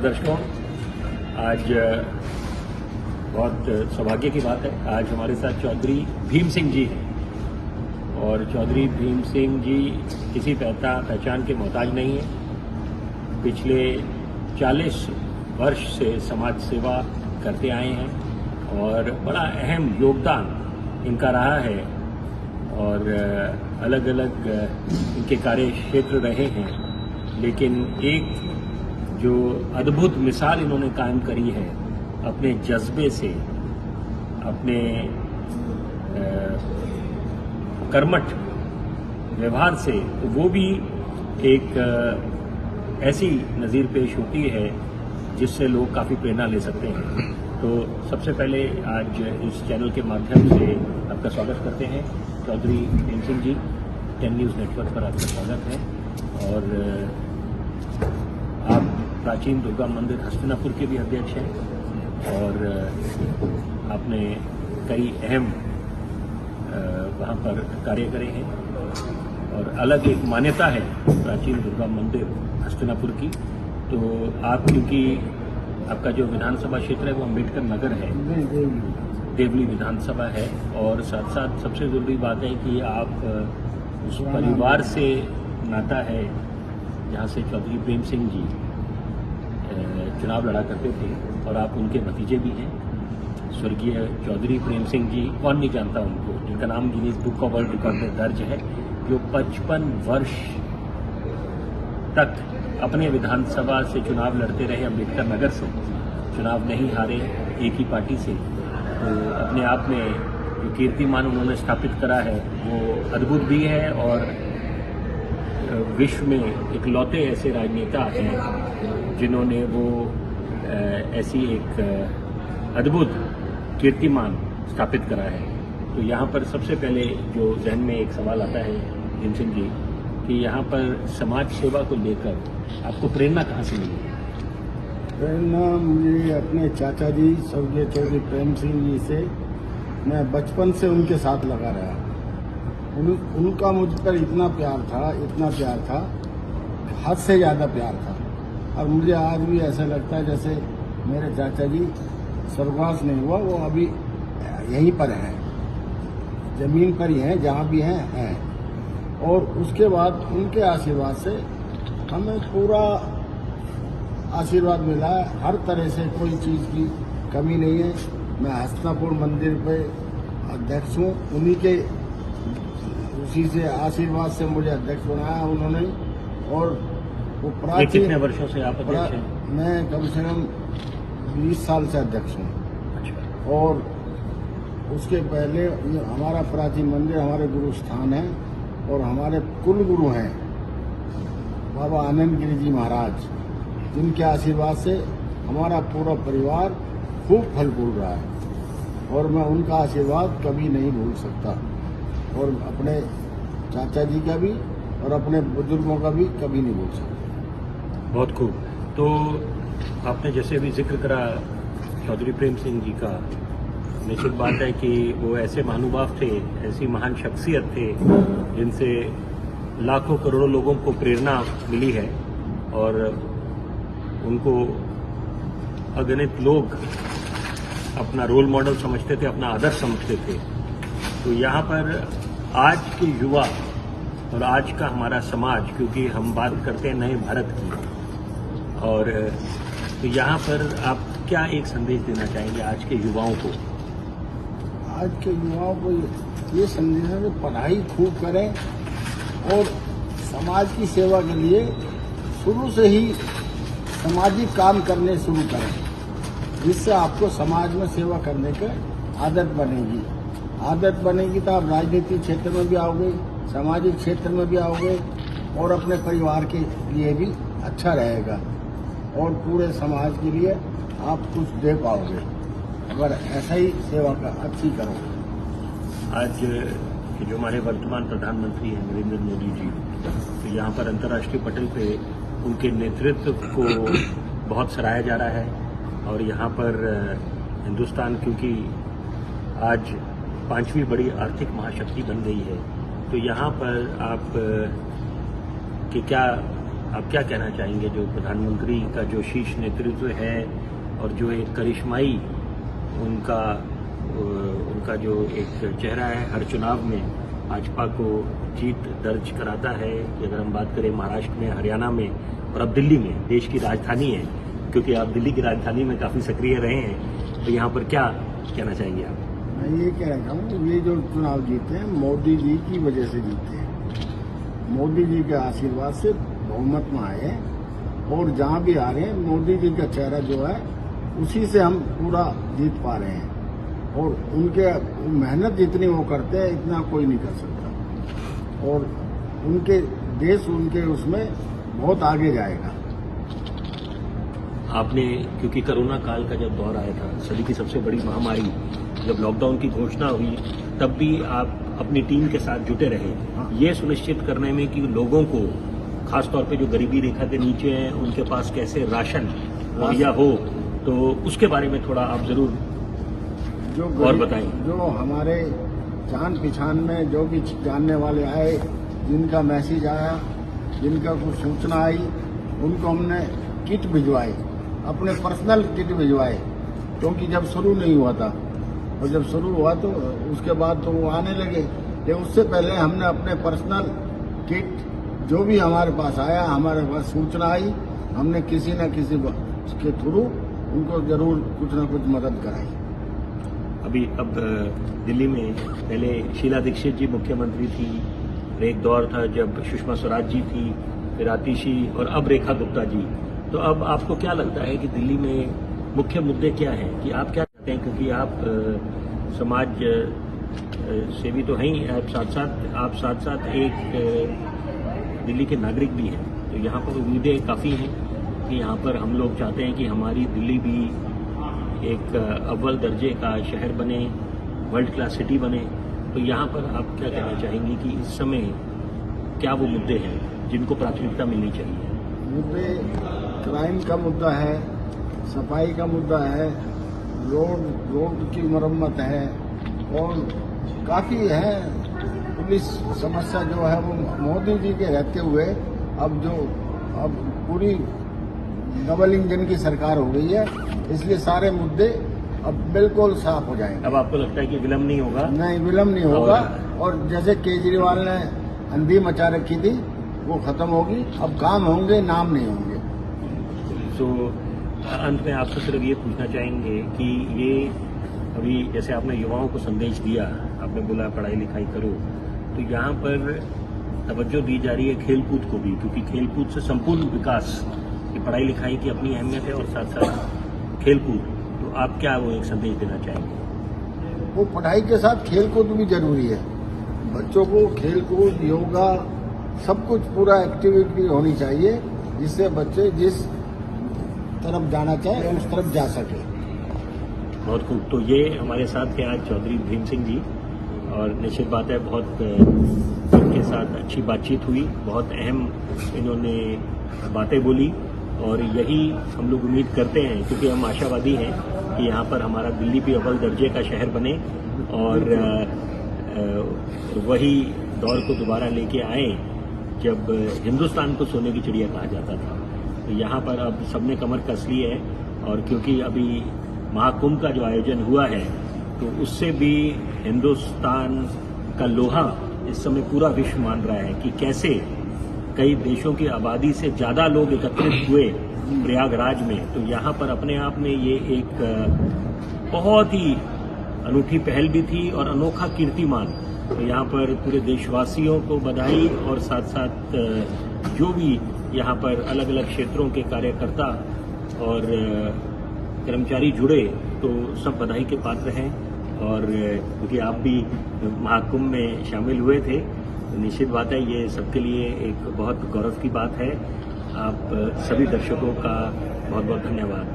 दर्शकों, आज बहुत सौभाग्य की बात है। आज हमारे साथ चौधरी भीम सिंह जी हैं और चौधरी भीम सिंह जी किसी पहचान के मोहताज नहीं है। पिछले 40 वर्ष से समाज सेवा करते आए हैं और बड़ा अहम योगदान इनका रहा है और अलग अलग इनके कार्य क्षेत्र रहे हैं, लेकिन एक जो अद्भुत मिसाल इन्होंने कायम करी है अपने जज्बे से, अपने कर्मठ व्यवहार से, तो वो भी एक ऐसी नज़ीर पेश होती है जिससे लोग काफ़ी प्रेरणा ले सकते हैं। तो सबसे पहले आज इस चैनल के माध्यम से आपका स्वागत करते हैं चौधरी भीम सिंह जी। 10 न्यूज़ नेटवर्क पर आपका स्वागत है। और आप प्राचीन दुर्गा मंदिर हस्तिनापुर के भी अध्यक्ष हैं और आपने कई अहम वहाँ पर कार्य करे हैं और अलग एक मान्यता है प्राचीन दुर्गा मंदिर हस्तिनापुर की। तो आप, क्योंकि आपका जो विधानसभा क्षेत्र है वो अम्बेडकर नगर है, देवली विधानसभा है, और साथ साथ सबसे ज़रूरी बात है कि आप उस परिवार से नाता है जहाँ से चौधरी प्रेम सिंह जी चुनाव लड़ा करते थे और आप उनके भतीजे भी हैं। स्वर्गीय चौधरी प्रेम सिंह जी, कौन नहीं जानता उनको, जिनका नाम Guinness book of world record में दर्ज है, जो 55 वर्ष तक अपने विधानसभा से चुनाव लड़ते रहे, अम्बेडकर नगर से चुनाव नहीं हारे एक ही पार्टी से। तो अपने आप में जो कीर्तिमान उन्होंने स्थापित करा है वो अद्भुत भी है और विश्व में इकलौते ऐसे राजनेता हैं जिन्होंने वो ऐसी एक अद्भुत कीर्तिमान स्थापित करा है। तो यहाँ पर सबसे पहले जो जहन में एक सवाल आता है भीम सिंह जी कि यहाँ पर समाज सेवा को लेकर आपको प्रेरणा कहाँ से मिली? प्रेरणा मुझे अपने चाचा जी स्वर्गीय चौधरी प्रेम सिंह जी से, मैं बचपन से उनके साथ लगा रहा। उनका मुझ पर इतना प्यार था, हद से ज़्यादा प्यार था। और मुझे आज भी ऐसा लगता है जैसे मेरे चाचा जी स्वर्गवास नहीं हुआ, वो अभी यहीं पर हैं, जमीन पर ही हैं, जहाँ भी हैं। और उसके बाद उनके आशीर्वाद से हमें पूरा आशीर्वाद मिला है, हर तरह से कोई चीज़ की कमी नहीं है। मैं हस्तिनापुर मंदिर पे अध्यक्ष हूँ, उन्हीं के उसी से आशीर्वाद से मुझे अध्यक्ष बनाया उन्होंने। और वो प्राचीन, कितने वर्षों से आप अध्यक्ष हैं? मैं कम से कम 20 साल से अध्यक्ष हूँ। अच्छा। और उसके पहले हमारा प्राचीन मंदिर हमारे गुरु स्थान है और हमारे कुल गुरु हैं बाबा आनंद गिरी जी महाराज, जिनके आशीर्वाद से हमारा पूरा परिवार खूब फल फूल रहा है और मैं उनका आशीर्वाद कभी नहीं भूल सकता। और अपने चाचा जी का भी और अपने बुजुर्गों का भी कभी नहीं भूल सकता। बहुत खूब। तो आपने जैसे भी जिक्र करा चौधरी प्रेम सिंह जी का, निश्चित बात है कि वो ऐसे महानुभाव थे, ऐसी महान शख्सियत थे जिनसे लाखों करोड़ों लोगों को प्रेरणा मिली है और उनको अगणित लोग अपना रोल मॉडल समझते थे, अपना आदर्श समझते थे। तो यहाँ पर आज के युवा और आज का हमारा समाज, क्योंकि हम बात करते हैं नए भारत की, और तो यहाँ पर आप क्या एक संदेश देना चाहेंगे आज के युवाओं को? आज के युवाओं को ये संदेश है कि पढ़ाई खूब करें और समाज की सेवा के लिए शुरू से ही सामाजिक काम करने शुरू करें, जिससे आपको समाज में सेवा करने की आदत बनेगी तो आप राजनीतिक क्षेत्र में भी आओगे, सामाजिक क्षेत्र में भी आओगे और अपने परिवार के लिए भी अच्छा रहेगा और पूरे समाज के लिए आप कुछ दे पाओगे अगर ऐसा ही सेवा का अच्छी करो। आज जो हमारे वर्तमान प्रधानमंत्री हैं नरेंद्र मोदी जी, तो यहाँ पर अंतर्राष्ट्रीय पटल पे उनके नेतृत्व को बहुत सराहा जा रहा है और यहाँ पर हिंदुस्तान, क्योंकि आज 5वीं बड़ी आर्थिक महाशक्ति बन गई है, तो यहाँ पर आप के क्या आप क्या कहना चाहेंगे जो प्रधानमंत्री का जो शीर्ष नेतृत्व है और जो एक करिश्माई उनका जो एक चेहरा है हर चुनाव में भाजपा को जीत दर्ज कराता है कि अगर हम बात करें महाराष्ट्र में, हरियाणा में और अब दिल्ली में, देश की राजधानी है, क्योंकि आप दिल्ली की राजधानी में काफ़ी सक्रिय रहे हैं, तो यहाँ पर क्या कहना चाहेंगे आप? मैं ये कह रहा हूँ, ये जो चुनाव जीते हैं मोदी जी की वजह से जीते हैं। मोदी जी के आशीर्वाद से बहुमत में आए हैं और जहाँ भी आ रहे हैं मोदी जी का चेहरा जो है उसी से हम पूरा जीत पा रहे हैं। और उनके मेहनत जितनी वो करते हैं इतना कोई नहीं कर सकता, और उनके देश उनके उसमें बहुत आगे जाएगा। आपने, क्योंकि कोरोना काल का जब दौर आया था, सदी की सबसे बड़ी महामारी, जब लॉकडाउन की घोषणा हुई तब भी आप अपनी टीम के साथ जुटे रहे, ये सुनिश्चित करने में कि लोगों को, खासतौर पे जो गरीबी रेखा के नीचे हैं, उनके पास कैसे राशन मुहैया हो, तो उसके बारे में थोड़ा आप जरूर और बताएं। जो हमारे जान पहचान में जो भी जानने वाले आए, जिनका मैसेज आया, जिनका कुछ सूचना आई, उनको हमने किट भिजवाई, अपने पर्सनल किट भिजवाए, क्योंकि जब शुरू नहीं हुआ था, और जब शुरू हुआ तो उसके बाद तो वो आने लगे, लेकिन उससे पहले हमने अपने पर्सनल किट जो भी हमारे पास आया, हमारे पास सूचना आई, हमने किसी न किसी के थ्रू उनको जरूर कुछ न कुछ मदद कराई। अब दिल्ली में पहले शीला दीक्षित जी मुख्यमंत्री थी, और एक दौर था जब सुषमा स्वराज जी थी, फिर आतिशी, और अब रेखा गुप्ता जी। तो अब आपको क्या लगता है कि दिल्ली में मुख्य मुद्दे क्या हैं, कि आप क्या चाहते हैं? क्योंकि आप समाज सेवी तो हैं ही, आप साथ साथ एक दिल्ली के नागरिक भी हैं, तो यहाँ पर उम्मीदें काफ़ी हैं कि यहाँ पर हम लोग चाहते हैं कि हमारी दिल्ली भी एक अव्वल दर्जे का शहर बने, वर्ल्ड क्लास सिटी बने। तो यहाँ पर आप क्या कहना चाहेंगे कि इस समय क्या वो मुद्दे हैं जिनको प्राथमिकता मिलनी चाहिए? मुद्दे क्राइम का मुद्दा है, सफाई का मुद्दा है, रोड की मरम्मत है, और काफ़ी है। पुलिस समस्या जो है वो मोदी जी के रहते हुए अब पूरी डबल इंजन की सरकार हो गई है, इसलिए सारे मुद्दे अब बिल्कुल साफ हो जाएंगे। अब आपको लगता है कि विलम्ब नहीं होगा? नहीं, विलम्ब नहीं होगा, और जैसे केजरीवाल ने अंधी मचा रखी थी वो खत्म होगी, अब काम होंगे, नाम नहीं होंगे। तो अंत में आपसे सिर्फ ये पूछना चाहेंगे कि ये अभी जैसे आपने युवाओं को संदेश दिया, आपने बोला पढ़ाई लिखाई करो, तो यहाँ पर तवज्जो दी जा रही है खेलकूद को भी, क्योंकि खेलकूद से संपूर्ण विकास, कि पढ़ाई लिखाई की अपनी अहमियत है और साथ साथ खेलकूद। तो आप क्या वो एक संदेश देना चाहेंगे? वो पढ़ाई के साथ खेलकूद भी जरूरी है। बच्चों को खेलकूद, योगा, सब कुछ पूरा एक्टिविटी होनी चाहिए, जिससे बच्चे जिस तरफ जाना चाहे उस तरफ जा सके। बहुत खूब। तो ये हमारे साथ थे आज चौधरी भीम सिंह जी, और निश्चित बात है बहुत इनके साथ अच्छी बातचीत हुई, बहुत अहम इन्होंने बातें बोली, और यही हम लोग उम्मीद करते हैं, क्योंकि हम आशावादी हैं कि यहाँ पर हमारा दिल्ली भी अव्वल दर्जे का शहर बने, और वही दौर को दोबारा लेके आए जब हिंदुस्तान को सोने की चिड़िया कहा जाता था। तो यहाँ पर अब सबने कमर कस ली है, और क्योंकि अभी महाकुंभ का जो आयोजन हुआ है, तो उससे भी हिंदुस्तान का लोहा इस समय पूरा विश्व मान रहा है कि कैसे कई देशों की आबादी से ज़्यादा लोग एकत्रित हुए प्रयागराज में। तो यहाँ पर अपने आप में ये एक बहुत ही अनूठी पहल भी थी और अनोखा कीर्तिमान। तो यहाँ पर पूरे देशवासियों को बधाई, और साथ साथ जो भी यहाँ पर अलग अलग क्षेत्रों के कार्यकर्ता और कर्मचारी जुड़े, तो सब बधाई के पात्र हैं। और क्योंकि आप भी महाकुंभ में शामिल हुए थे, तो निश्चित बात है ये सबके लिए एक बहुत गौरव की बात है। आप सभी दर्शकों का बहुत बहुत धन्यवाद।